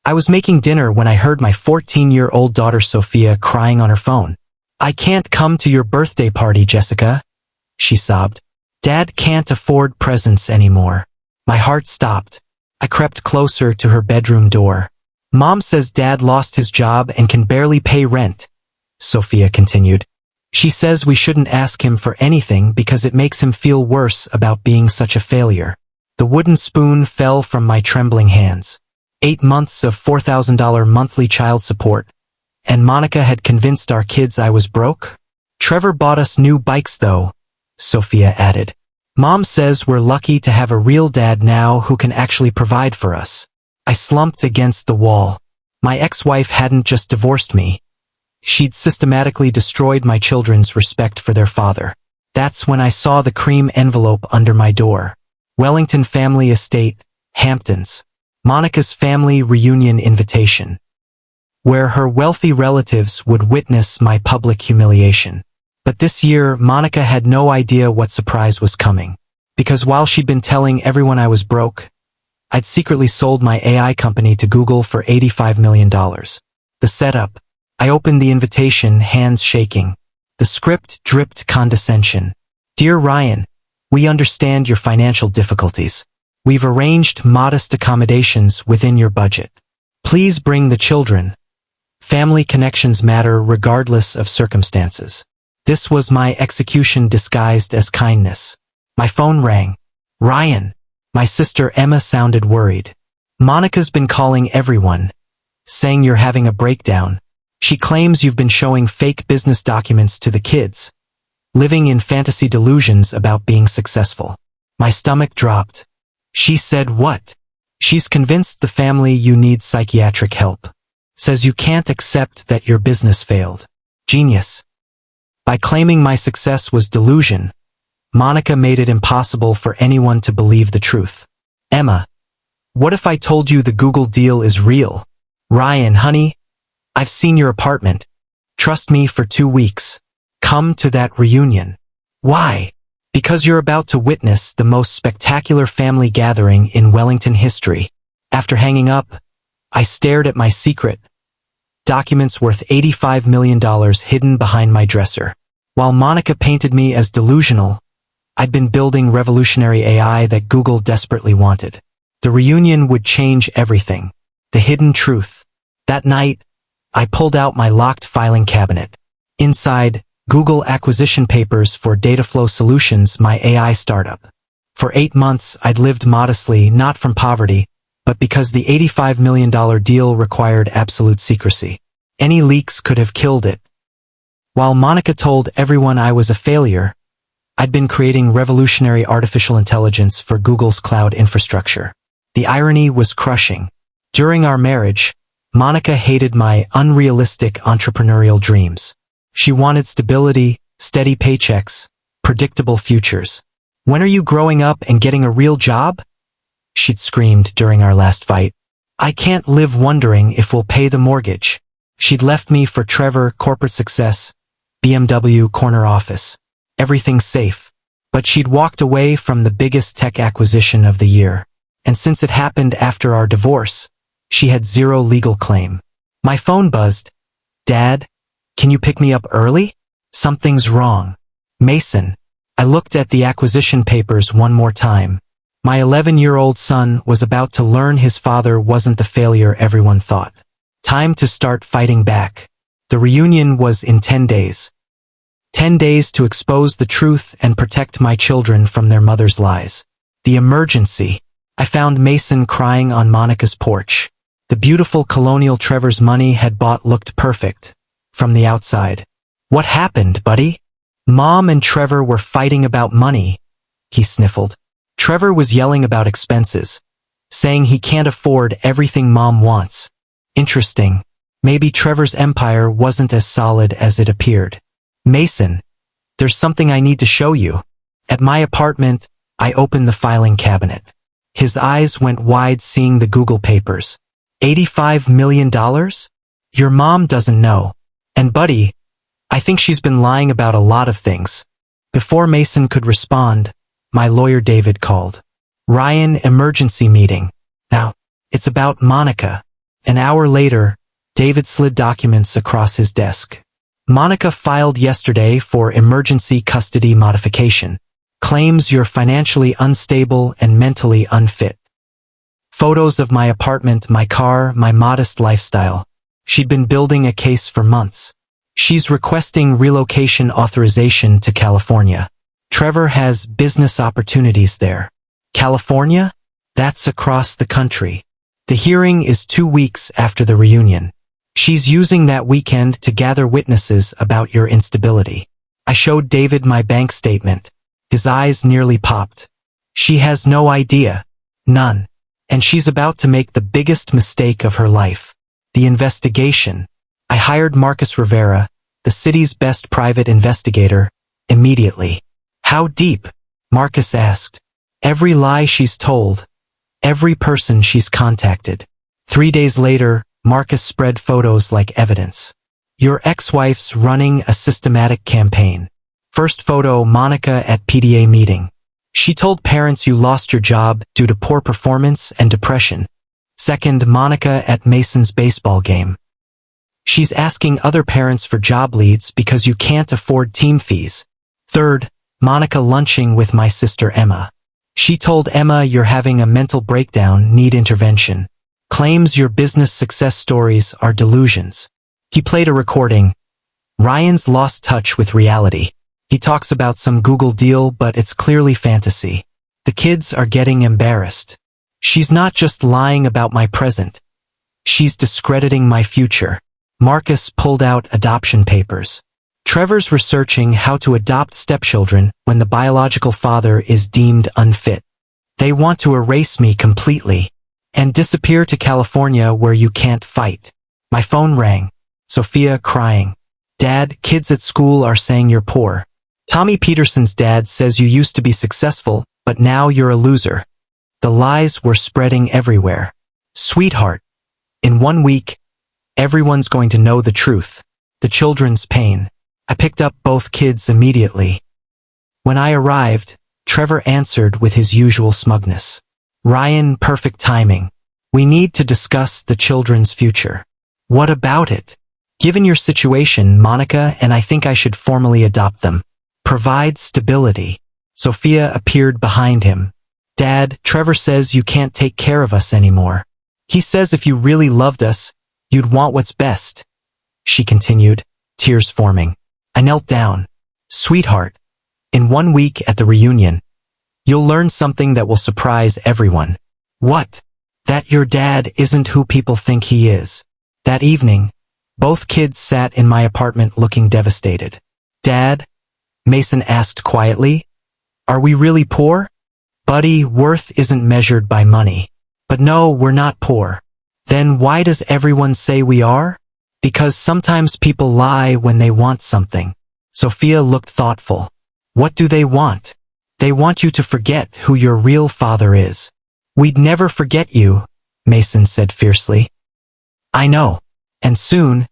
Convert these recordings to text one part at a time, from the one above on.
I was making dinner when I heard my 14-year-old daughter Sophia crying on her phone. "I can't come to your birthday party, Jessica," she sobbed. "Dad can't afford presents anymore." My heart stopped. I crept closer to her bedroom door. "Mom says Dad lost his job and can barely pay rent," Sophia continued. "She says we shouldn't ask him for anything because it makes him feel worse about being such a failure." The wooden spoon fell from my trembling hands. 8 months of $4,000 monthly child support, and Monica had convinced our kids I was broke? "Trevor bought us new bikes though," Sophia added. "Mom says we're lucky to have a real dad now who can actually provide for us." I slumped against the wall. My ex-wife hadn't just divorced me. She'd systematically destroyed my children's respect for their father. That's when I saw the cream envelope under my door. Wellington Family Estate, Hamptons. Monica's family reunion invitation, where her wealthy relatives would witness my public humiliation. But this year, Monica had no idea what surprise was coming. Because while she'd been telling everyone I was broke, I'd secretly sold my AI company to Google for $85 million. The setup. I opened the invitation, hands shaking. The script dripped condescension. "Dear Ryan, we understand your financial difficulties. We've arranged modest accommodations within your budget. Please bring the children. Family connections matter regardless of circumstances." This was my execution disguised as kindness. My phone rang. "Ryan." My sister Emma sounded worried. "Monica's been calling everyone, saying you're having a breakdown. She claims you've been showing fake business documents to the kids, living in fantasy delusions about being successful." My stomach dropped. "She said what?" "She's convinced the family you need psychiatric help. Says you can't accept that your business failed." Genius. By claiming my success was delusion, Monica made it impossible for anyone to believe the truth. "Emma, what if I told you the Google deal is real?" "Ryan, honey, I've seen your apartment. Trust me for 2 weeks. Come to that reunion." "Why?" "Because you're about to witness the most spectacular family gathering in Wellington history." After hanging up, I stared at my secret. Documents worth $85 million hidden behind my dresser. While Monica painted me as delusional, I'd been building revolutionary AI that Google desperately wanted. The reunion would change everything. The hidden truth. That night, I pulled out my locked filing cabinet. Inside, Google acquisition papers for Dataflow Solutions, my AI startup. For 8 months, I'd lived modestly, not from poverty, but because the $85 million deal required absolute secrecy. Any leaks could have killed it. While Monica told everyone I was a failure, I'd been creating revolutionary artificial intelligence for Google's cloud infrastructure. The irony was crushing. During our marriage, Monica hated my unrealistic entrepreneurial dreams. She wanted stability, steady paychecks, predictable futures. "When are you growing up and getting a real job?" she'd screamed during our last fight. "I can't live wondering if we'll pay the mortgage." She'd left me for Trevor, corporate success, BMW corner office. Everything safe. But she'd walked away from the biggest tech acquisition of the year. And since it happened after our divorce, she had zero legal claim. My phone buzzed. "Dad, can you pick me up early? Something's wrong." "Mason." I looked at the acquisition papers one more time. My 11-year-old son was about to learn his father wasn't the failure everyone thought. Time to start fighting back. The reunion was in 10 days. 10 days to expose the truth and protect my children from their mother's lies. The emergency. I found Mason crying on Monica's porch. The beautiful colonial Trevor's money had bought looked perfect from the outside. "What happened, buddy?" "Mom and Trevor were fighting about money," he sniffled. Trevor was yelling about expenses, saying he can't afford everything Mom wants. Interesting. Maybe Trevor's empire wasn't as solid as it appeared. "Mason, there's something I need to show you." At my apartment, I opened the filing cabinet. His eyes went wide seeing the Google papers. $85 million? Your mom doesn't know. And buddy, I think she's been lying about a lot of things. Before Mason could respond, my lawyer David called. "Ryan, emergency meeting. Now, it's about Monica." An hour later, David slid documents across his desk. Monica filed yesterday for emergency custody modification. Claims you're financially unstable and mentally unfit. Photos of my apartment, my car, my modest lifestyle. She'd been building a case for months. She's requesting relocation authorization to California. Trevor has business opportunities there. California? That's across the country. The hearing is 2 weeks after the reunion. She's using that weekend to gather witnesses about your instability. I showed David my bank statement. His eyes nearly popped. She has no idea. None. And she's about to make the biggest mistake of her life. The investigation. I hired Marcus Rivera, the city's best private investigator, immediately. How deep? Marcus asked. Every lie she's told. Every person she's contacted. 3 days later, Marcus spread photos like evidence. Your ex-wife's running a systematic campaign. First photo, Monica at PTA meeting. She told parents you lost your job due to poor performance and depression. Second, Monica at Mason's baseball game. She's asking other parents for job leads because you can't afford team fees. Third, Monica lunching with my sister Emma. She told Emma you're having a mental breakdown, need intervention. Claims your business success stories are delusions. He played a recording. Ryan's lost touch with reality. He talks about some Google deal, but it's clearly fantasy. The kids are getting embarrassed. She's not just lying about my present. She's discrediting my future. Marcus pulled out adoption papers. Trevor's researching how to adopt stepchildren when the biological father is deemed unfit. They want to erase me completely and disappear to California where you can't fight. My phone rang. Sophia crying. Dad, kids at school are saying you're poor. Tommy Peterson's dad says you used to be successful, but now you're a loser. The lies were spreading everywhere. Sweetheart, in 1 week, everyone's going to know the truth. The children's pain. I picked up both kids immediately. When I arrived, Trevor answered with his usual smugness. Ryan, perfect timing. We need to discuss the children's future. What about it? Given your situation, Monica and I think I should formally adopt them. Provide stability. Sophia appeared behind him. Dad, Trevor says you can't take care of us anymore. He says if you really loved us, you'd want what's best. She continued, tears forming. I knelt down. Sweetheart, in 1 week at the reunion, you'll learn something that will surprise everyone. What? That your dad isn't who people think he is. That evening, both kids sat in my apartment looking devastated. Dad? Mason asked quietly. Are we really poor? Buddy, worth isn't measured by money. But no, we're not poor. Then why does everyone say we are? Because sometimes people lie when they want something. Sophia looked thoughtful. What do they want? They want you to forget who your real father is. We'd never forget you, Mason said fiercely. I know. And soon,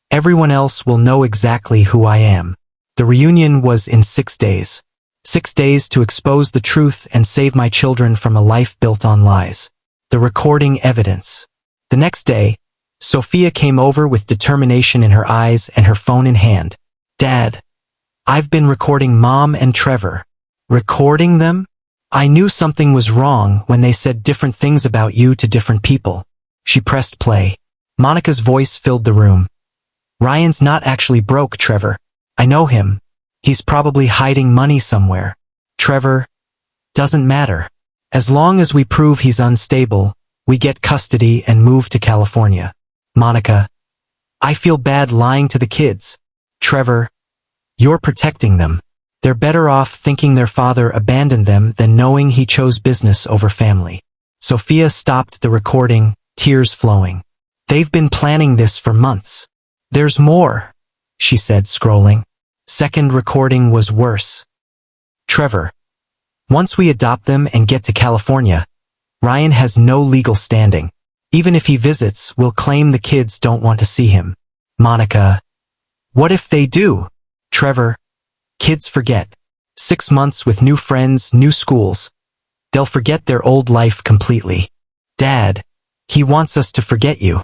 everyone else will know exactly who I am. The reunion was in 6 days. 6 days to expose the truth and save my children from a life built on lies. The recording evidence. The next day, Sophia came over with determination in her eyes and her phone in hand. Dad, I've been recording Mom and Trevor. Recording them? I knew something was wrong when they said different things about you to different people. She pressed play. Monica's voice filled the room. Ryan's not actually broke, Trevor. I know him. He's probably hiding money somewhere. Trevor, doesn't matter. As long as we prove he's unstable, we get custody and move to California. Monica, I feel bad lying to the kids. Trevor, you're protecting them. They're better off thinking their father abandoned them than knowing he chose business over family. Sophia stopped the recording, tears flowing. They've been planning this for months. There's more, she said, scrolling. Second recording was worse. Trevor, once we adopt them and get to California, Ryan has no legal standing. Even if he visits, we'll claim the kids don't want to see him. Monica, what if they do? Trevor, kids forget. 6 months with new friends, new schools. They'll forget their old life completely. Dad, he wants us to forget you.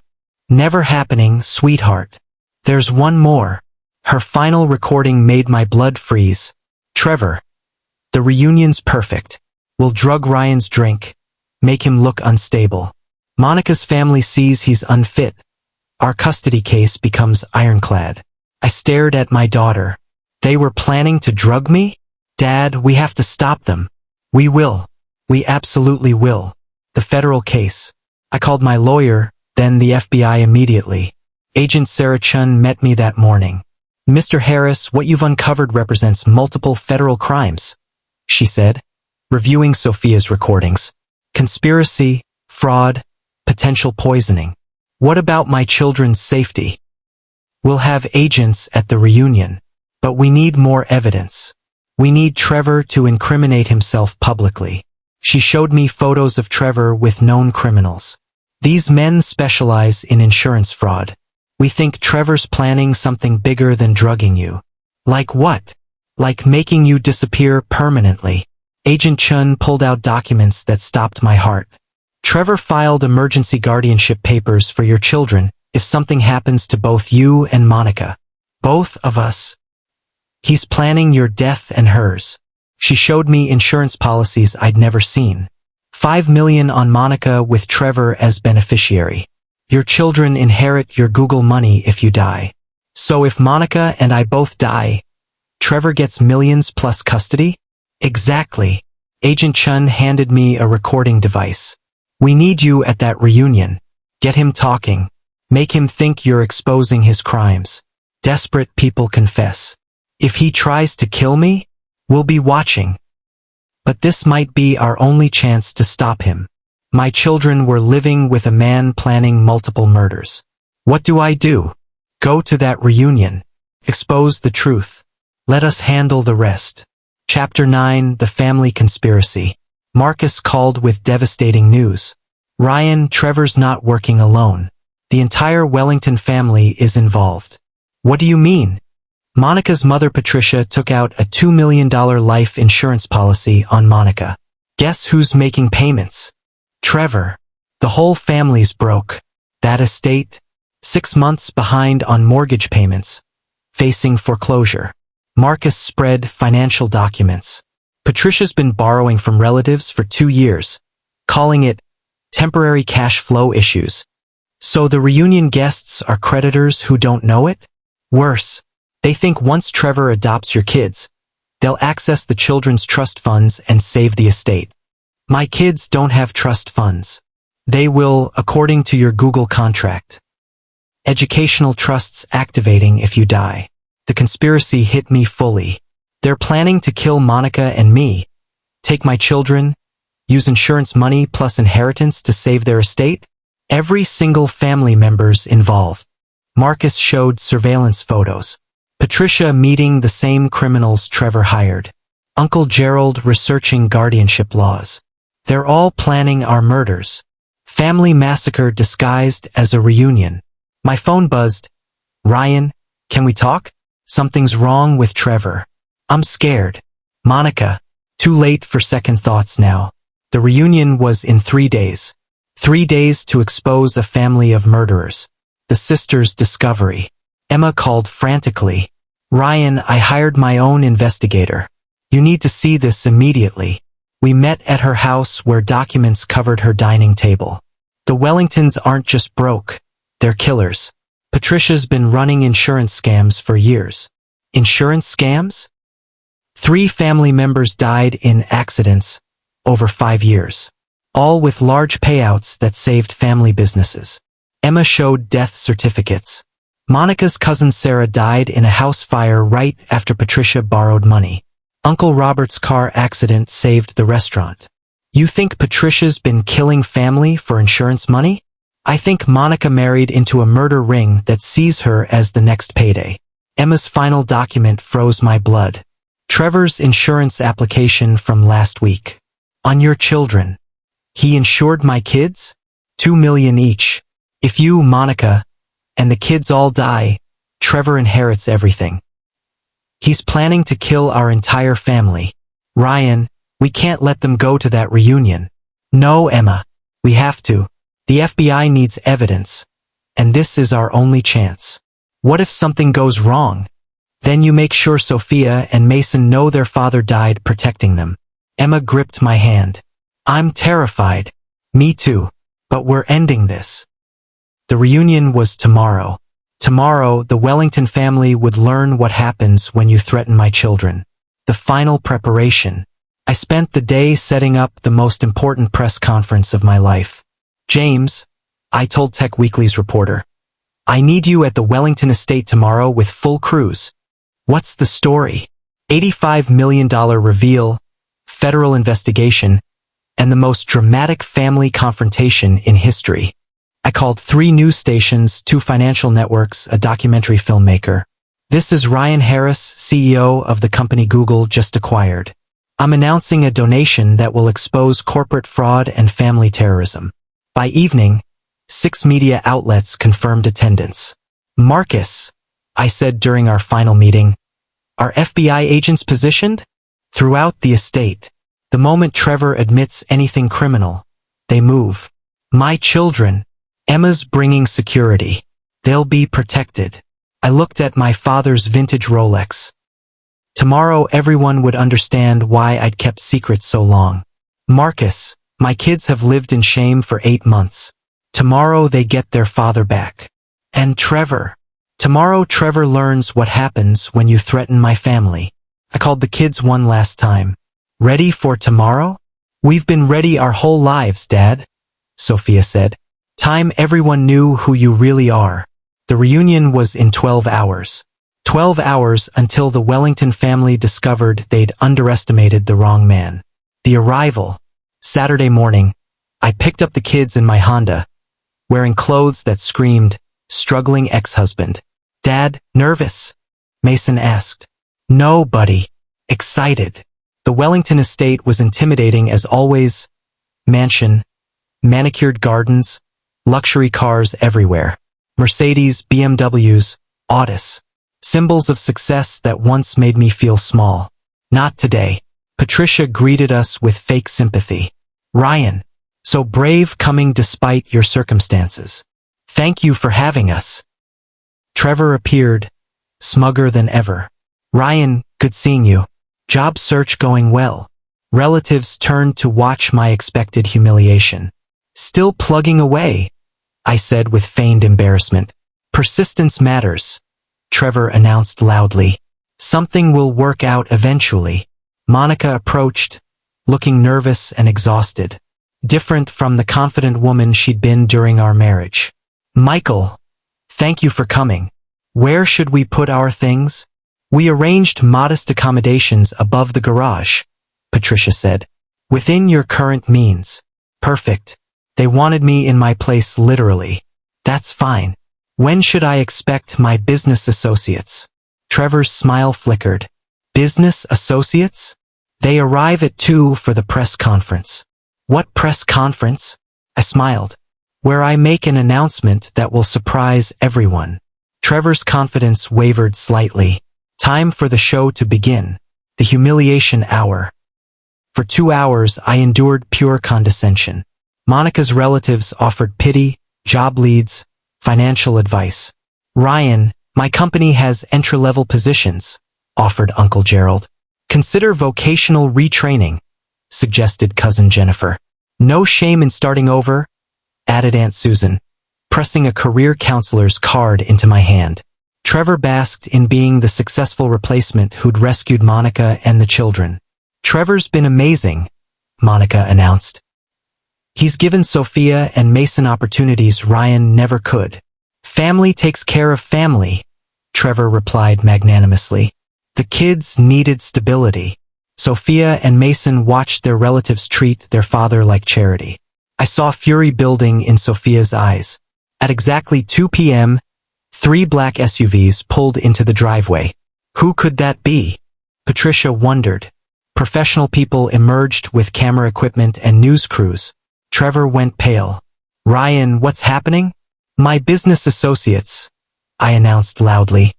Never happening, sweetheart. There's one more. Her final recording made my blood freeze. Trevor. The reunion's perfect. We'll drug Ryan's drink, make him look unstable. Monica's family sees he's unfit. Our custody case becomes ironclad. I stared at my daughter. They were planning to drug me? Dad, we have to stop them. We will. We absolutely will. The federal case. I called my lawyer, then the FBI immediately. Agent Sarah Chun met me that morning. Mr. Harris, what you've uncovered represents multiple federal crimes, she said, reviewing Sophia's recordings. Conspiracy, fraud, potential poisoning. What about my children's safety? We'll have agents at the reunion, but we need more evidence. We need Trevor to incriminate himself publicly. She showed me photos of Trevor with known criminals. These men specialize in insurance fraud. We think Trevor's planning something bigger than drugging you. Like what? Like making you disappear permanently. Agent Chun pulled out documents that stopped my heart. Trevor filed emergency guardianship papers for your children if something happens to both you and Monica. Both of us. He's planning your death and hers. She showed me insurance policies I'd never seen. $5 million on Monica with Trevor as beneficiary. Your children inherit your Google money if you die. So if Monica and I both die, Trevor gets millions plus custody? Exactly. Agent Chun handed me a recording device. We need you at that reunion. Get him talking. Make him think you're exposing his crimes. Desperate people confess. If he tries to kill me, we'll be watching. But this might be our only chance to stop him. My children were living with a man planning multiple murders. What do I do? Go to that reunion. Expose the truth. Let us handle the rest. Chapter 9, The Family Conspiracy. Marcus called with devastating news. Ryan, Trevor's not working alone. The entire Wellington family is involved. What do you mean? Monica's mother Patricia took out a $2 million life insurance policy on Monica. Guess who's making payments? Trevor. The whole family's broke. That estate, 6 months behind on mortgage payments, facing foreclosure. Marcus spread financial documents. Patricia's been borrowing from relatives for 2 years, calling it temporary cash flow issues. So the reunion guests are creditors who don't know it? Worse, they think once Trevor adopts your kids, they'll access the children's trust funds and save the estate. My kids don't have trust funds. They will, according to your Google contract. Educational trusts activating if you die. The conspiracy hit me fully. They're planning to kill Monica and me, take my children, use insurance money plus inheritance to save their estate. Every single family member's involved. Marcus showed surveillance photos. Patricia meeting the same criminals Trevor hired. Uncle Gerald researching guardianship laws. They're all planning our murders. Family massacre disguised as a reunion. My phone buzzed. Ryan, can we talk? Something's wrong with Trevor. I'm scared. Monica. Too late for second thoughts now. The reunion was in 3 days. 3 days to expose a family of murderers. The sisters' discovery. Emma called frantically. Ryan, I hired my own investigator. You need to see this immediately. We met at her house where documents covered her dining table. The Wellingtons aren't just broke. They're killers. Patricia's been running insurance scams for years. Insurance scams? 3 family members died in accidents over 5 years. All with large payouts that saved family businesses. Emma showed death certificates. Monica's cousin Sarah died in a house fire right after Patricia borrowed money. Uncle Robert's car accident saved the restaurant. You think Patricia's been killing family for insurance money? I think Monica married into a murder ring that sees her as the next payday. Emma's final document froze my blood. Trevor's insurance application from last week. On your children. He insured my kids? $2 million each. If you, Monica, and the kids all die, Trevor inherits everything. He's planning to kill our entire family. Ryan, we can't let them go to that reunion. No, Emma. We have to. The FBI needs evidence. and this is our only chance. What if something goes wrong? Then you make sure Sophia and Mason know their father died protecting them. Emma gripped my hand. I'm terrified. Me too. But we're ending this. The reunion was tomorrow. Tomorrow, the Wellington family would learn what happens when you threaten my children. The final preparation. I spent the day setting up the most important press conference of my life. James, I told Tech Weekly's reporter, I need you at the Wellington estate tomorrow with full crews. What's the story? $85 million reveal, federal investigation, and the most dramatic family confrontation in history. I called 3 news stations, 2 financial networks, a documentary filmmaker. This is Ryan Harris, CEO of the company Google just acquired. I'm announcing a donation that will expose corporate fraud and family terrorism. By evening, 6 media outlets confirmed attendance. Marcus, I said during our final meeting, are FBI agents positioned? Throughout the estate. The moment Trevor admits anything criminal, they move. My children. Emma's bringing security. They'll be protected. I looked at my father's vintage Rolex. Tomorrow everyone would understand why I'd kept secrets so long. Marcus, my kids have lived in shame for 8 months. Tomorrow they get their father back. And Trevor. Tomorrow Trevor learns what happens when you threaten my family. I called the kids one last time. Ready for tomorrow? We've been ready our whole lives, Dad, Sophia said. Time everyone knew who you really are. The reunion was in 12 hours. 12 hours until the Wellington family discovered they'd underestimated the wrong man. The arrival. Saturday morning, I picked up the kids in my Honda, wearing clothes that screamed, struggling ex-husband. Dad, nervous? Mason asked. No, buddy. Excited. The Wellington estate was intimidating as always. Mansion, manicured gardens, luxury cars everywhere. Mercedes, BMWs, Audis. Symbols of success that once made me feel small. Not today. Patricia greeted us with fake sympathy. Ryan, so brave coming despite your circumstances. Thank you for having us. Trevor appeared, smugger than ever. Ryan, good seeing you. Job search going well. Relatives turned to watch my expected humiliation. Still plugging away, I said with feigned embarrassment. Persistence matters, Trevor announced loudly. Something will work out eventually. Monica approached, looking nervous and exhausted. Different from the confident woman she'd been during our marriage. Michael, thank you for coming. Where should we put our things? We arranged modest accommodations above the garage, Patricia said. Within your current means. Perfect. They wanted me in my place literally. That's fine. When should I expect my business associates? Trevor's smile flickered. Business associates? They arrive at 2 for the press conference. What press conference? I smiled. Where I make an announcement that will surprise everyone. Trevor's confidence wavered slightly. Time for the show to begin. The humiliation hour. For 2 hours I endured pure condescension. Monica's relatives offered pity, job leads, financial advice. Ryan, my company has entry-level positions, offered Uncle Gerald. Consider vocational retraining, suggested Cousin Jennifer. No shame in starting over, added Aunt Susan, pressing a career counselor's card into my hand. Trevor basked in being the successful replacement who'd rescued Monica and the children. Trevor's been amazing, Monica announced. He's given Sophia and Mason opportunities Ryan never could. Family takes care of family, Trevor replied magnanimously. The kids needed stability. Sophia and Mason watched their relatives treat their father like charity. I saw fury building in Sophia's eyes. At exactly 2 p.m., 3 black SUVs pulled into the driveway. Who could that be? Patricia wondered. Professional people emerged with camera equipment and news crews. Trevor went pale. Ryan, what's happening? My business associates, I announced loudly.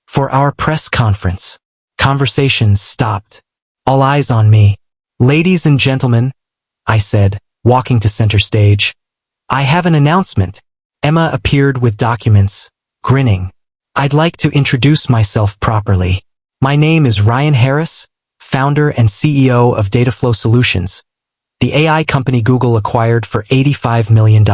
For our press conference. Conversations stopped. All eyes on me. Ladies and gentlemen, I said, walking to center stage. I have an announcement. Emma appeared with documents, grinning. I'd like to introduce myself properly. My name is Ryan Harris, founder and CEO of Dataflow Solutions, the AI company Google acquired for $85 million.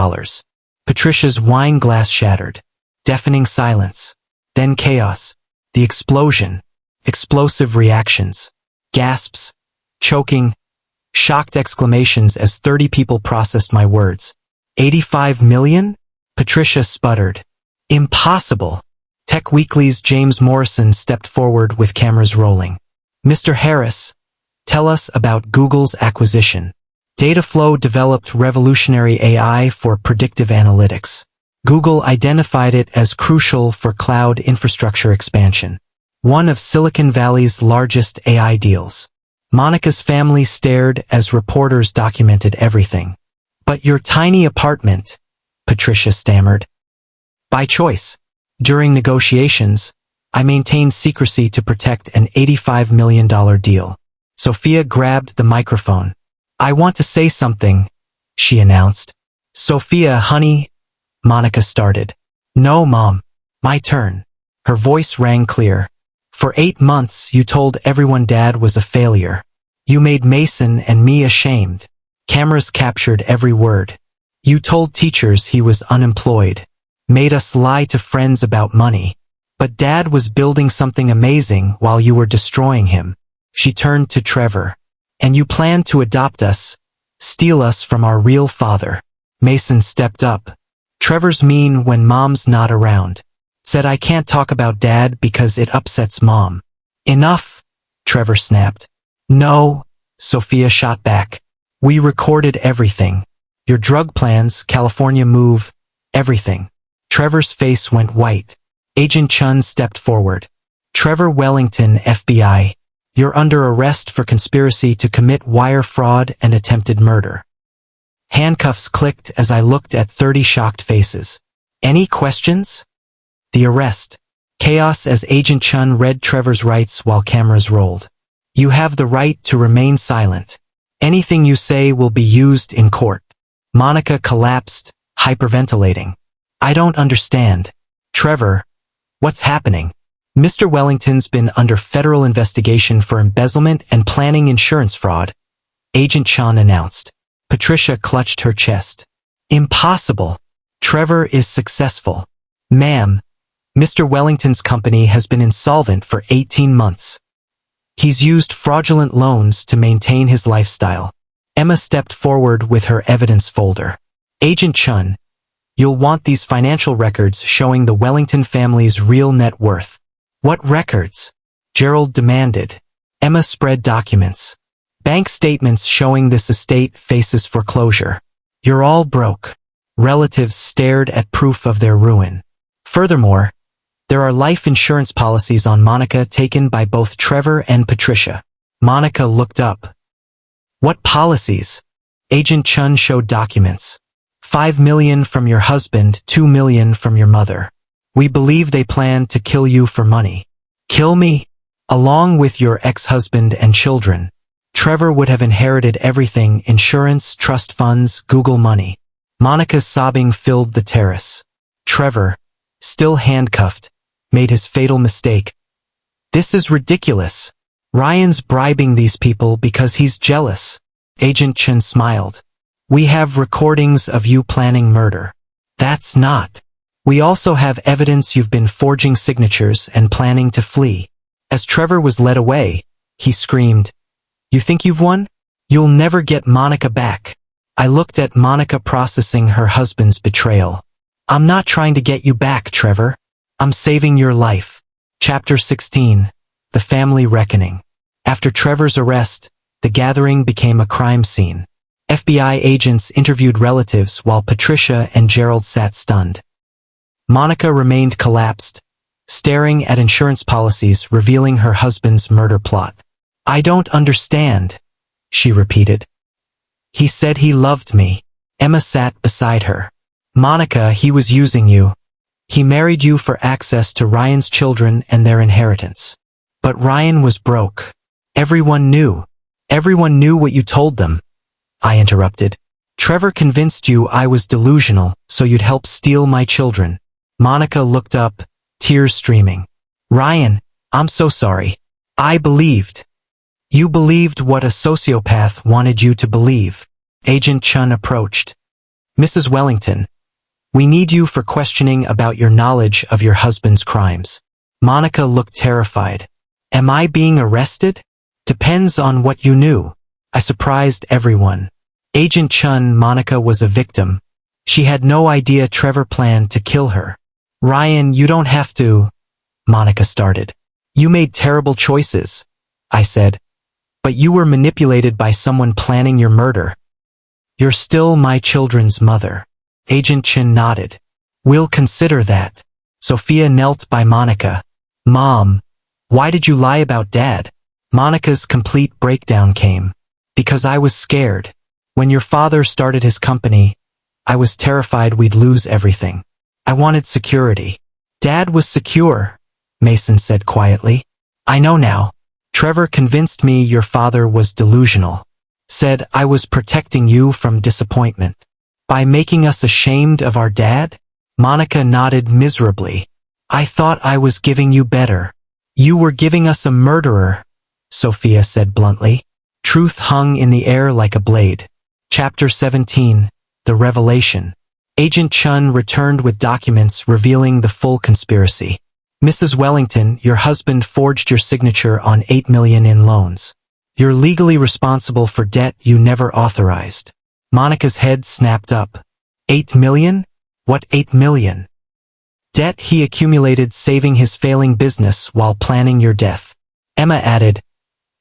Patricia's wine glass shattered. Deafening silence. Then chaos. The explosion. Explosive reactions. Gasps. Choking. Shocked exclamations as 30 people processed my words. 85 million? Patricia sputtered. Impossible. Tech Weekly's James Morrison stepped forward with cameras rolling. Mr. Harris, tell us about Google's acquisition. Dataflow developed revolutionary AI for predictive analytics. Google identified it as crucial for cloud infrastructure expansion. One of Silicon Valley's largest AI deals. Monica's family stared as reporters documented everything. But your tiny apartment, Patricia stammered. By choice. During negotiations, I maintained secrecy to protect an $85 million deal. Sophia grabbed the microphone. I want to say something, she announced. Sophia, honey, Monica started. No, Mom. My turn. Her voice rang clear. For 8 months, you told everyone Dad was a failure. You made Mason and me ashamed. Cameras captured every word. You told teachers he was unemployed. Made us lie to friends about money. But Dad was building something amazing while you were destroying him. She turned to Trevor. And you planned to adopt us, steal us from our real father. Mason stepped up. Trevor's mean when Mom's not around. Said I can't talk about Dad because it upsets Mom. Enough, Trevor snapped. No, Sophia shot back. We recorded everything. Your drug plans, California move, everything. Trevor's face went white. Agent Chun stepped forward. Trevor Wellington, FBI. You're under arrest for conspiracy to commit wire fraud and attempted murder. Handcuffs clicked as I looked at 30 shocked faces. Any questions? The arrest. Chaos as Agent Chun read Trevor's rights while cameras rolled. You have the right to remain silent. Anything you say will be used in court. Monica collapsed, hyperventilating. I don't understand. Trevor, what's happening? Mr. Wellington's been under federal investigation for embezzlement and planning insurance fraud, Agent Chun announced. Patricia clutched her chest. Impossible. Trevor is successful. Ma'am, Mr. Wellington's company has been insolvent for 18 months. He's used fraudulent loans to maintain his lifestyle. Emma stepped forward with her evidence folder. Agent Chun, you'll want these financial records showing the Wellington family's real net worth. What records? Gerald demanded. Emma spread documents. Bank statements showing this estate faces foreclosure. You're all broke. Relatives stared at proof of their ruin. Furthermore, there are life insurance policies on Monica taken by both Trevor and Patricia. Monica looked up. What policies? Agent Chun showed documents. 5 million from your husband, 2 million from your mother. We believe they plan to kill you for money. Kill me? Along with your ex-husband and children. Trevor would have inherited everything: insurance, trust funds, Google money. Monica's sobbing filled the terrace. Trevor, still handcuffed, made his fatal mistake. This is ridiculous. Ryan's bribing these people because he's jealous. Agent Chun smiled. We have recordings of you planning murder. That's not. We also have evidence you've been forging signatures and planning to flee. As Trevor was led away, he screamed, You think you've won? You'll never get Monica back. I looked at Monica processing her husband's betrayal. I'm not trying to get you back, Trevor. I'm saving your life. Chapter 16. The Family Reckoning. After Trevor's arrest, the gathering became a crime scene. FBI agents interviewed relatives while Patricia and Gerald sat stunned. Monica remained collapsed, staring at insurance policies revealing her husband's murder plot. I don't understand, she repeated. He said he loved me. Emma sat beside her. Monica, he was using you. He married you for access to Ryan's children and their inheritance. But Ryan was broke. Everyone knew. Everyone knew what you told them. I interrupted. Trevor convinced you I was delusional so you'd help steal my children. Monica looked up, tears streaming. Ryan, I'm so sorry. I believed. You believed what a sociopath wanted you to believe. Agent Chun approached. Mrs. Wellington, we need you for questioning about your knowledge of your husband's crimes. Monica looked terrified. Am I being arrested? Depends on what you knew. I surprised everyone. Agent Chun, Monica was a victim. She had no idea Trevor planned to kill her. Ryan, you don't have to, Monica started. You made terrible choices, I said. But you were manipulated by someone planning your murder. You're still my children's mother. Agent Chun nodded. We'll consider that. Sophia knelt by Monica. Mom, why did you lie about Dad? Monica's complete breakdown came. Because I was scared. When your father started his company, I was terrified we'd lose everything. I wanted security. Dad was secure, Mason said quietly. I know now. Trevor convinced me your father was delusional. Said I was protecting you from disappointment. By making us ashamed of our dad? Monica nodded miserably. I thought I was giving you better. You were giving us a murderer, Sophia said bluntly. Truth hung in the air like a blade. Chapter 17, The Revelation. Agent Chun returned with documents revealing the full conspiracy. Mrs. Wellington, your husband forged your signature on $8 million in loans. You're legally responsible for debt you never authorized. Monica's head snapped up. $8 million? What $8 million? Debt he accumulated saving his failing business while planning your death. Emma added,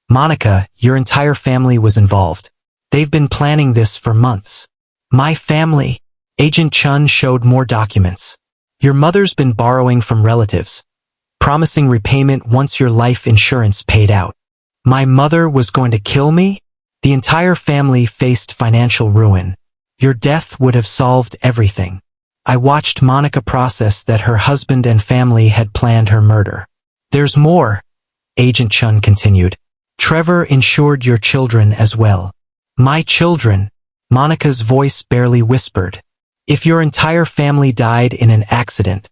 Monica, your entire family was involved. They've been planning this for months. My family? Agent Chun showed more documents. Your mother's been borrowing from relatives, promising repayment once your life insurance paid out. My mother was going to kill me? The entire family faced financial ruin. Your death would have solved everything. I watched Monica process that her husband and family had planned her murder. There's more, Agent Chun continued. Trevor insured your children as well. My children, Monica's voice barely whispered. If your entire family died in an accident,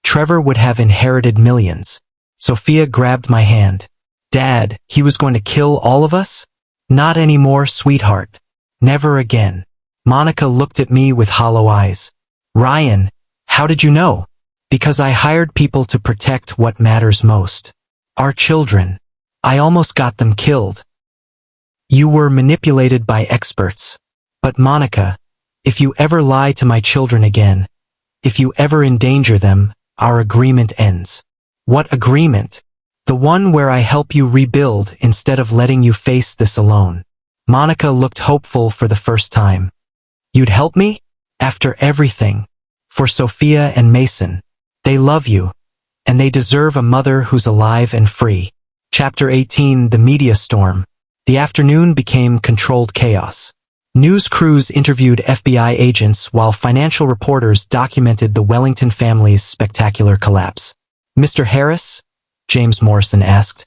Trevor would have inherited millions. Sophia grabbed my hand. Dad, he was going to kill all of us? Not anymore, sweetheart. Never again. Monica looked at me with hollow eyes. Ryan, how did you know? Because I hired people to protect what matters most. Our children. I almost got them killed. You were manipulated by experts. But Monica, if you ever lie to my children again, if you ever endanger them, our agreement ends. What agreement? The one where I help you rebuild instead of letting you face this alone. Monica looked hopeful for the first time. You'd help me? After everything. For Sophia and Mason. They love you. And they deserve a mother who's alive and free. Chapter 18, The Media Storm. The afternoon became controlled chaos. News crews interviewed FBI agents while financial reporters documented the Wellington family's spectacular collapse. Mr. Harris? James Morrison asked.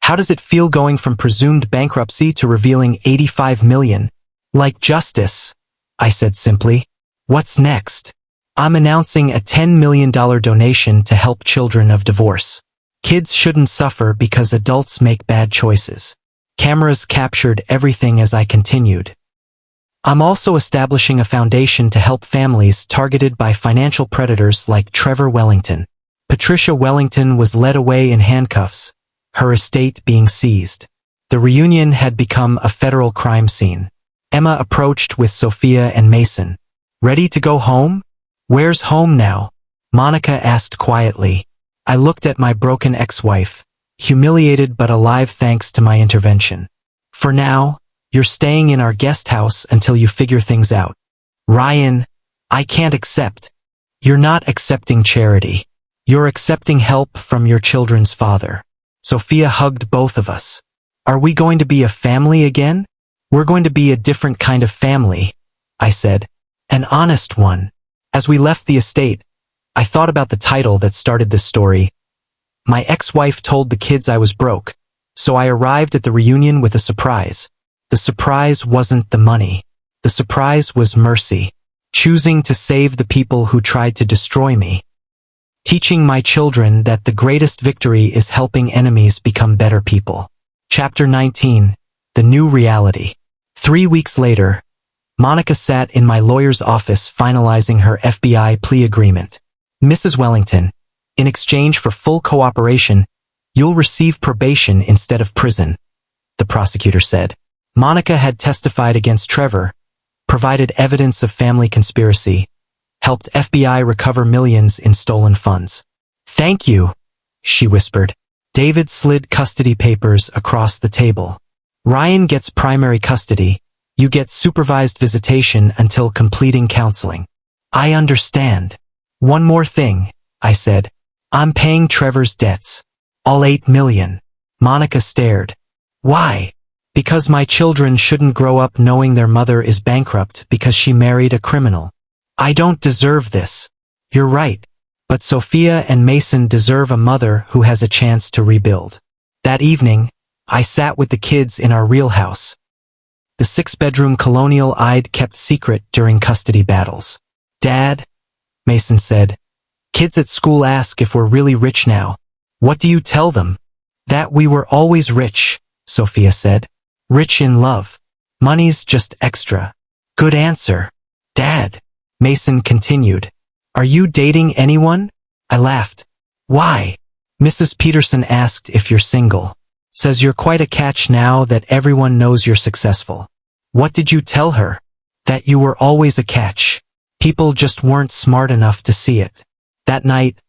How does it feel going from presumed bankruptcy to revealing $85 million? Like justice, I said simply. What's next? I'm announcing a $10 million donation to help children of divorce. Kids shouldn't suffer because adults make bad choices. Cameras captured everything as I continued. I'm also establishing a foundation to help families targeted by financial predators like Trevor Wellington. Patricia Wellington was led away in handcuffs, her estate being seized. The reunion had become a federal crime scene. Emma approached with Sophia and Mason. Ready to go home? Where's home now? Monica asked quietly. I looked at my broken ex-wife, humiliated but alive thanks to my intervention. For now, you're staying in our guest house until you figure things out. Ryan, I can't accept. You're not accepting charity. You're accepting help from your children's father. Sophia hugged both of us. Are we going to be a family again? We're going to be a different kind of family, I said. An honest one. As we left the estate, I thought about the title that started this story. My ex-wife told the kids I was broke, so I arrived at the reunion with a surprise. The surprise wasn't the money. The surprise was mercy. Choosing to save the people who tried to destroy me. Teaching my children that the greatest victory is helping enemies become better people. Chapter 19. The New Reality. 3 weeks later, Monica sat in my lawyer's office finalizing her FBI plea agreement. Mrs. Wellington, in exchange for full cooperation, you'll receive probation instead of prison, the prosecutor said. Monica had testified against Trevor, provided evidence of family conspiracy, helped FBI recover millions in stolen funds. Thank you, she whispered. David slid custody papers across the table. Ryan gets primary custody. You get supervised visitation until completing counseling. I understand. One more thing, I said. I'm paying Trevor's debts. All $8 million. Monica stared. Why? Because my children shouldn't grow up knowing their mother is bankrupt because she married a criminal. I don't deserve this. You're right. But Sophia and Mason deserve a mother who has a chance to rebuild. That evening, I sat with the kids in our real house. The 6-bedroom colonial I'd kept secret during custody battles. Dad, Mason said, kids at school ask if we're really rich now. What do you tell them? That we were always rich, Sophia said. Rich in love. Money's just extra. Good answer. Dad, Mason continued. Are you dating anyone? I laughed. Why? Mrs. Peterson asked if you're single. Says you're quite a catch now that everyone knows you're successful. What did you tell her? That you were always a catch. People just weren't smart enough to see it. That night,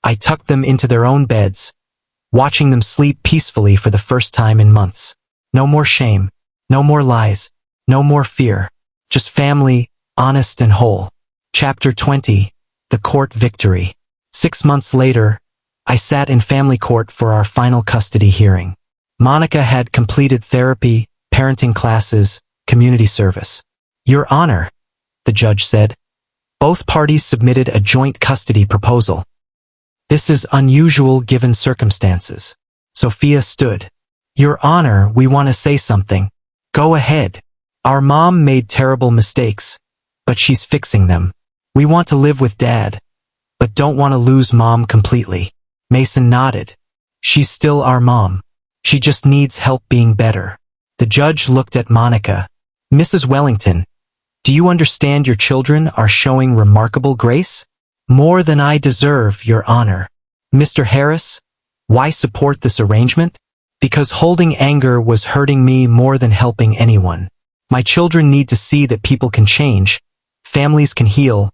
I tucked them into their own beds, watching them sleep peacefully for the first time in months. No more shame, no more lies, no more fear. Just family, honest and whole. Chapter 20. The Court Victory. 6 months later, I sat in family court for our final custody hearing. Monica had completed therapy, parenting classes, community service. Your Honor, the judge said. Both parties submitted a joint custody proposal. This is unusual given circumstances. Sophia stood. Your Honor, we want to say something. Go ahead. Our mom made terrible mistakes, but she's fixing them. We want to live with Dad, but don't want to lose Mom completely. Mason nodded. She's still our mom. She just needs help being better. The judge looked at Monica. Mrs. Wellington, do you understand your children are showing remarkable grace? More than I deserve, Your Honor. Mr. Harris, why support this arrangement? Because holding anger was hurting me more than helping anyone. My children need to see that people can change, families can heal,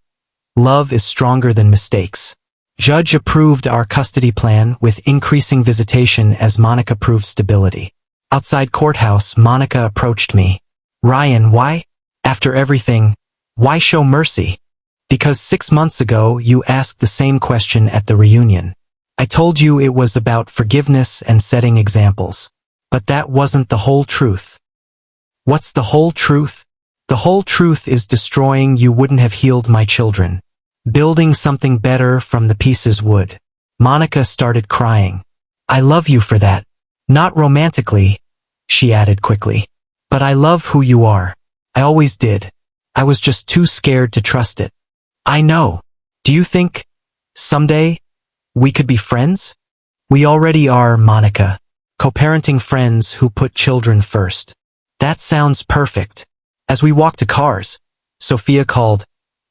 love is stronger than mistakes. Judge approved our custody plan with increasing visitation as Monica proved stability. Outside courthouse, Monica approached me. Ryan, why? After everything, why show mercy? Because 6 months ago you asked the same question at the reunion. I told you it was about forgiveness and setting examples. But that wasn't the whole truth. What's the whole truth? The whole truth is destroying you wouldn't have healed my children. Building something better from the pieces would. Monica started crying. I love you for that. Not romantically, she added quickly. But I love who you are. I always did. I was just too scared to trust it. I know. Do you think, someday, we could be friends? We already are, Monica. Co-parenting friends who put children first. That sounds perfect. As we walked to cars, Sophia called,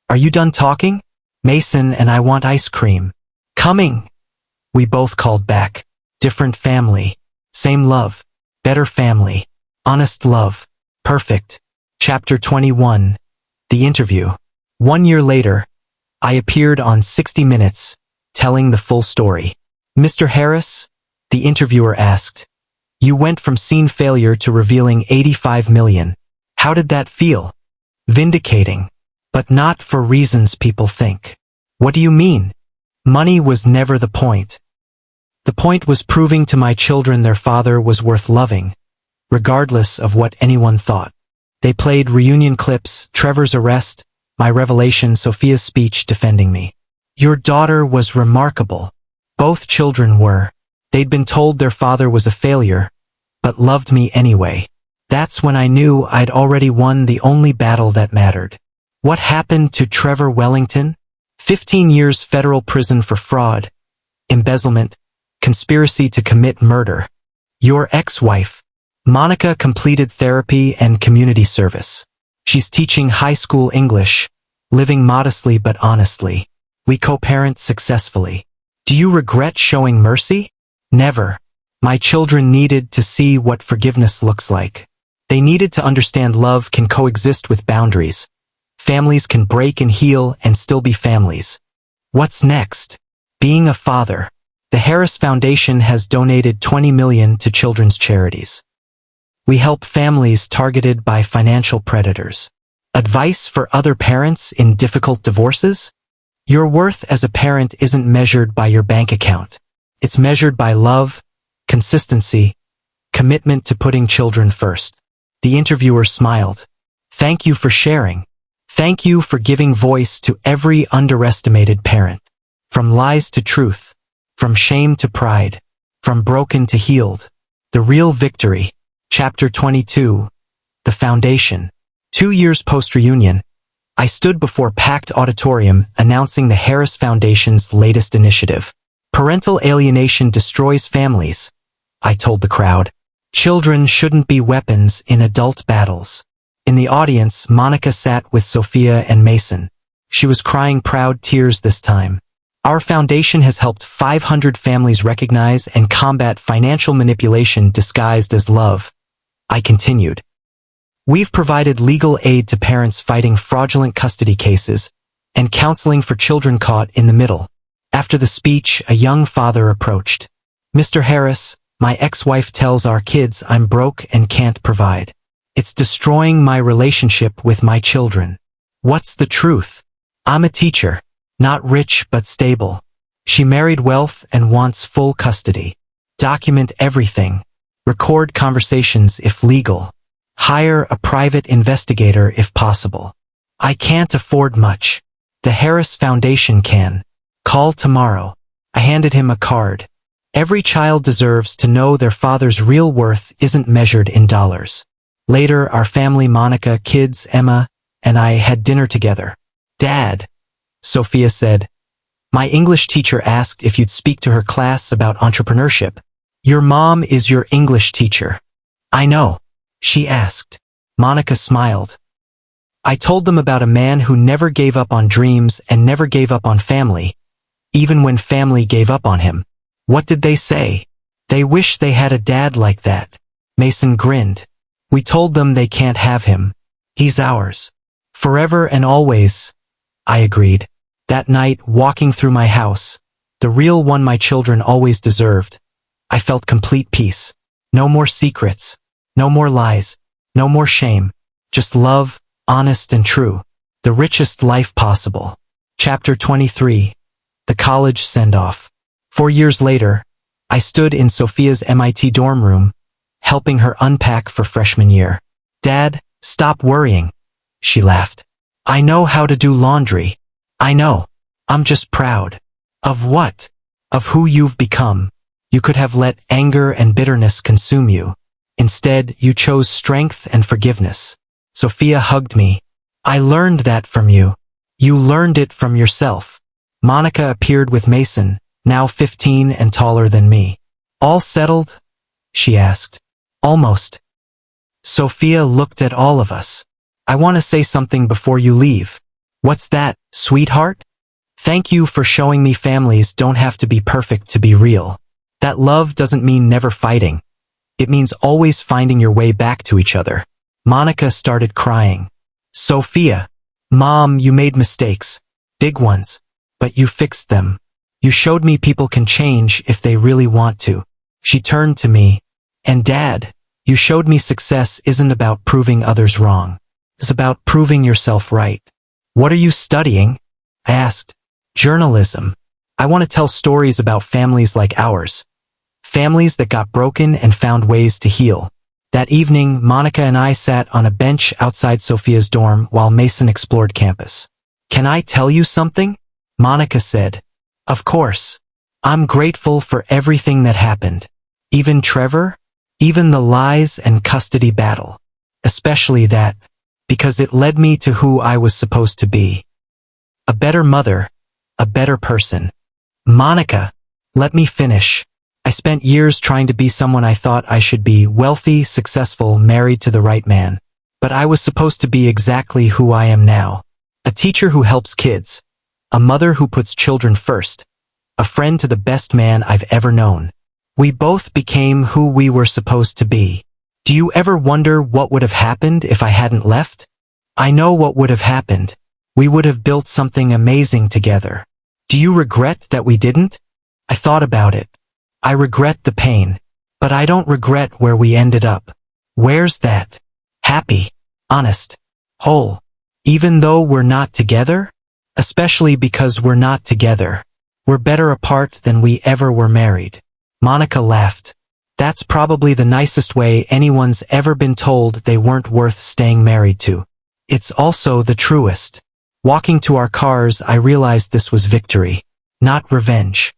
Are you done talking? Mason and I want ice cream. Coming. We both called back. Different family. Same love. Better family. Honest love. Perfect. Chapter 21. The Interview. 1 year later, I appeared on 60 Minutes, telling the full story. Mr. Harris, the interviewer asked, you went from scene failure to revealing 85 million. How did that feel? Vindicating. But not for reasons people think. What do you mean? Money was never the point. The point was proving to my children their father was worth loving, regardless of what anyone thought. They played reunion clips, Trevor's arrest, my revelation, Sophia's speech defending me. Your daughter was remarkable. Both children were. They'd been told their father was a failure, but loved me anyway. That's when I knew I'd already won the only battle that mattered. What happened to Trevor Wellington? 15 years federal prison for fraud, embezzlement, conspiracy to commit murder. Your ex-wife, Monica, completed therapy and community service. She's teaching high school English, living modestly but honestly. We co-parent successfully. Do you regret showing mercy? Never. My children needed to see what forgiveness looks like. They needed to understand love can coexist with boundaries. Families can break and heal and still be families. What's next? Being a father. The Harris Foundation has donated $20 million to children's charities. We help families targeted by financial predators. Advice for other parents in difficult divorces? Your worth as a parent isn't measured by your bank account. It's measured by love, consistency, commitment to putting children first. The interviewer smiled. Thank you for sharing. Thank you for giving voice to every underestimated parent. From lies to truth, from shame to pride, from broken to healed. The real victory. Chapter 22. The Foundation. 2 years post-reunion, I stood before packed auditorium announcing the Harris Foundation's latest initiative. Parental alienation destroys families, I told the crowd. Children shouldn't be weapons in adult battles. In the audience, Monica sat with Sophia and Mason. She was crying proud tears this time. Our foundation has helped 500 families recognize and combat financial manipulation disguised as love. I continued. We've provided legal aid to parents fighting fraudulent custody cases and counseling for children caught in the middle. After the speech, a young father approached. Mr. Harris, my ex-wife tells our kids I'm broke and can't provide. It's destroying my relationship with my children. What's the truth? I'm a teacher, not rich but stable. She married wealth and wants full custody. Document everything. Record conversations if legal. Hire a private investigator if possible. I can't afford much. The Harris Foundation can. Call tomorrow. I handed him a card. Every child deserves to know their father's real worth isn't measured in dollars. Later, our family, Monica, kids, Emma, and I had dinner together. Dad, Sophia said. My English teacher asked if you'd speak to her class about entrepreneurship. Your mom is your English teacher. I know, she asked. Monica smiled. I told them about a man who never gave up on dreams and never gave up on family, even when family gave up on him. What did they say? They wish they had a dad like that. Mason grinned. We told them they can't have him. He's ours. Forever and always. I agreed. That night, walking through my house, the real one my children always deserved, I felt complete peace. No more secrets. No more lies. No more shame. Just love, honest and true. The richest life possible. Chapter 23. The College Send-Off. 4 years later, I stood in Sophia's MIT dorm room, helping her unpack for freshman year. Dad, stop worrying. She laughed. I know how to do laundry. I know. I'm just proud. Of what? Of who you've become. You could have let anger and bitterness consume you. Instead, you chose strength and forgiveness. Sophia hugged me. I learned that from you. You learned it from yourself. Monica appeared with Mason, now 15 and taller than me. All settled? She asked. Almost. Sophia looked at all of us. I want to say something before you leave. What's that, sweetheart? Thank you for showing me families don't have to be perfect to be real. That love doesn't mean never fighting. It means always finding your way back to each other. Monica started crying. Sophia, Mom, you made mistakes. Big ones. But you fixed them. You showed me people can change if they really want to. She turned to me. And Dad, you showed me success isn't about proving others wrong. It's about proving yourself right. What are you studying? I asked. Journalism. I want to tell stories about families like ours. Families that got broken and found ways to heal. That evening, Monica and I sat on a bench outside Sophia's dorm while Mason explored campus. Can I tell you something? Monica said. Of course. I'm grateful for everything that happened. Even Trevor? Even the lies and custody battle. Especially that, because it led me to who I was supposed to be. A better mother, a better person. Monica, let me finish. I spent years trying to be someone I thought I should be, wealthy, successful, married to the right man. But I was supposed to be exactly who I am now. A teacher who helps kids. A mother who puts children first. A friend to the best man I've ever known. We both became who we were supposed to be. Do you ever wonder what would have happened if I hadn't left? I know what would have happened. We would have built something amazing together. Do you regret that we didn't? I thought about it. I regret the pain. But I don't regret where we ended up. Where's that? Happy, honest, whole. Even though we're not together? Especially because we're not together. We're better apart than we ever were married. Monica laughed. That's probably the nicest way anyone's ever been told they weren't worth staying married to. It's also the truest. Walking to our cars, I realized this was victory. Not revenge.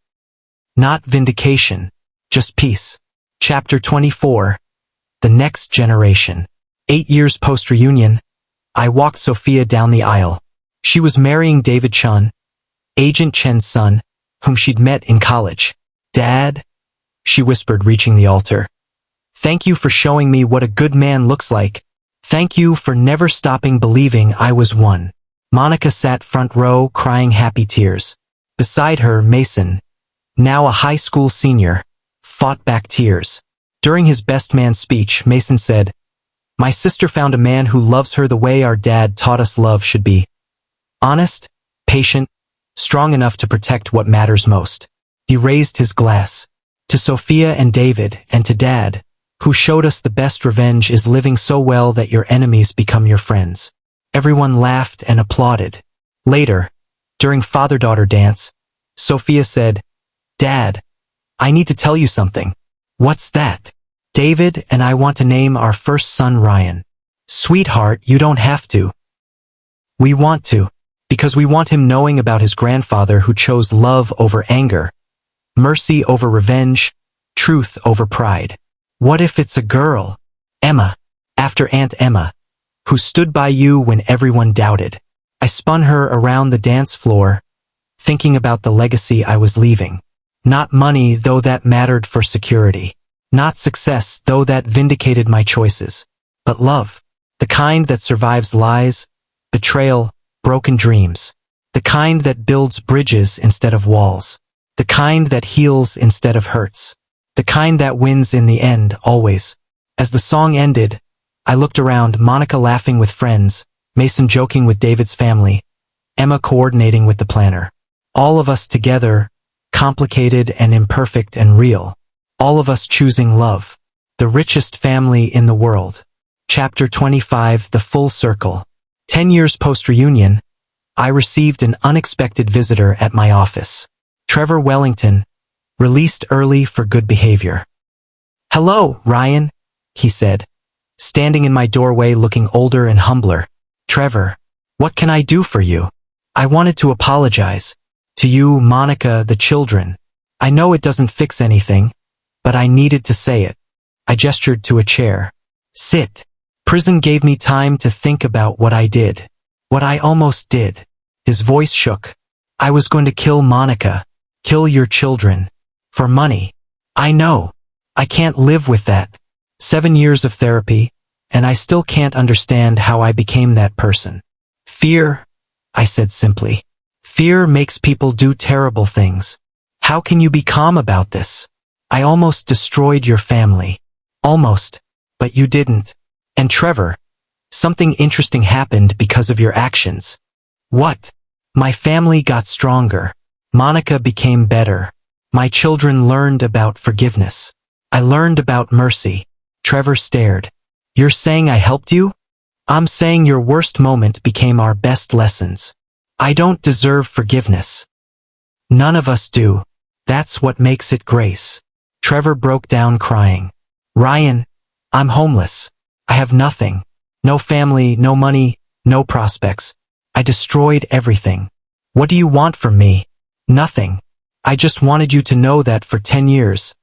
Not vindication. Just peace. Chapter 24. The Next Generation. 8 years post-reunion, I walked Sophia down the aisle. She was marrying David Chun, Agent Chen's son, whom she'd met in college. Dad, she whispered, reaching the altar. Thank you for showing me what a good man looks like. Thank you for never stopping believing I was one. Monica sat front row, crying happy tears. Beside her, Mason, now a high school senior, fought back tears. During his best man speech, Mason said, "My sister found a man who loves her the way our dad taught us love should be. Honest, patient, strong enough to protect what matters most." He raised his glass. To Sophia and David, and to Dad, who showed us the best revenge is living so well that your enemies become your friends. Everyone laughed and applauded. Later, during father-daughter dance, Sophia said, "Dad, I need to tell you something." "What's that?" "David and I want to name our first son Ryan." "Sweetheart, you don't have to." "We want to, because we want him knowing about his grandfather who chose love over anger, mercy over revenge, truth over pride." "What if it's a girl?" "Emma, after Aunt Emma, who stood by you when everyone doubted." I spun her around the dance floor, thinking about the legacy I was leaving. Not money, though that mattered for security. Not success, though that vindicated my choices. But love. The kind that survives lies, betrayal, broken dreams. The kind that builds bridges instead of walls. The kind that heals instead of hurts. The kind that wins in the end, always. As the song ended, I looked around, Monica laughing with friends, Mason joking with David's family, Emma coordinating with the planner. All of us together, complicated and imperfect and real. All of us choosing love. The richest family in the world. Chapter 25, The Full Circle. 10 years post-reunion, I received an unexpected visitor at my office. Trevor Wellington, released early for good behavior. "Hello, Ryan," he said, standing in my doorway looking older and humbler. "Trevor, what can I do for you?" I wanted to apologize. To you, Monica, the children. I know it doesn't fix anything, but I needed to say it. I gestured to a chair. "Sit." Prison gave me time to think about what I did. What I almost did. His voice shook. I was going to kill Monica. Kill your children. For money. I know. I can't live with that. 7 years of therapy, and I still can't understand how I became that person. Fear, I said simply. Fear makes people do terrible things. How can you be calm about this? I almost destroyed your family. Almost. But you didn't. And Trevor, something interesting happened because of your actions. What? My family got stronger. Monica became better. My children learned about forgiveness. I learned about mercy. Trevor stared. You're saying I helped you? I'm saying your worst moment became our best lessons. I don't deserve forgiveness. None of us do. That's what makes it grace. Trevor broke down crying. Ryan, I'm homeless. I have nothing. No family, no money, no prospects. I destroyed everything. What do you want from me? Nothing. I just wanted you to know that for 10 years,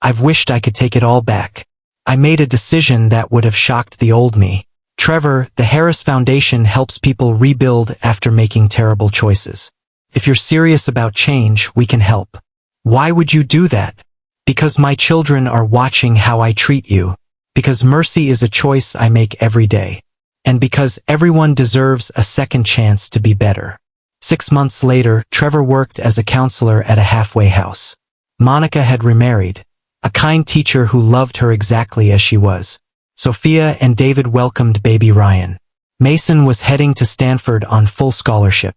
I've wished I could take it all back. I made a decision that would have shocked the old me. Trevor, the Harris Foundation helps people rebuild after making terrible choices. If you're serious about change, we can help. Why would you do that? Because my children are watching how I treat you. Because mercy is a choice I make every day. And because everyone deserves a second chance to be better. 6 months later, Trevor worked as a counselor at a halfway house. Monica had remarried, a kind teacher who loved her exactly as she was. Sophia and David welcomed baby Ryan. Mason was heading to Stanford on full scholarship.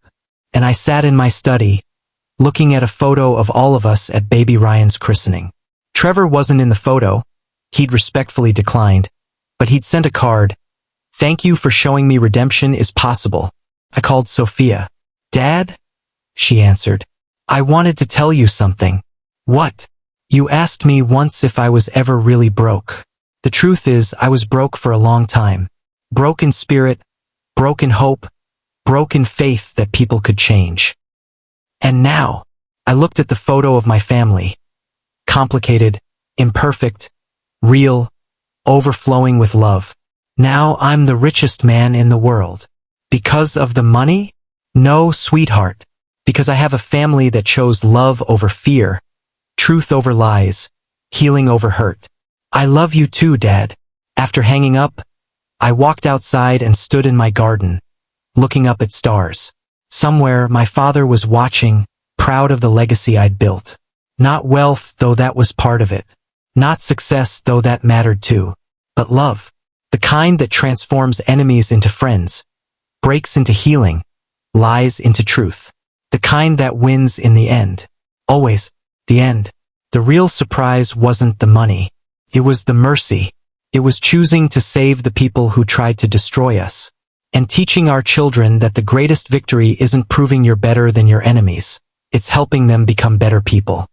And I sat in my study, looking at a photo of all of us at baby Ryan's christening. Trevor wasn't in the photo. He'd respectfully declined, but he'd sent a card. Thank you for showing me redemption is possible. I called Sophia. Dad? She answered. I wanted to tell you something. What? You asked me once if I was ever really broke. The truth is, I was broke for a long time. Broke in spirit, broke in hope, broke in faith that people could change. And now, I looked at the photo of my family. Complicated, imperfect, real, overflowing with love. Now I'm the richest man in the world. Because of the money? No, sweetheart. Because I have a family that chose love over fear, truth over lies, healing over hurt. I love you too, Dad. After hanging up, I walked outside and stood in my garden, looking up at stars. Somewhere, my father was watching, proud of the legacy I'd built. Not wealth, though that was part of it. Not success, though that mattered too. But love. The kind that transforms enemies into friends, breaks into healing, lies into truth. The kind that wins in the end. Always, the end. The real surprise wasn't the money. It was the mercy. It was choosing to save the people who tried to destroy us. And teaching our children that the greatest victory isn't proving you're better than your enemies. It's helping them become better people.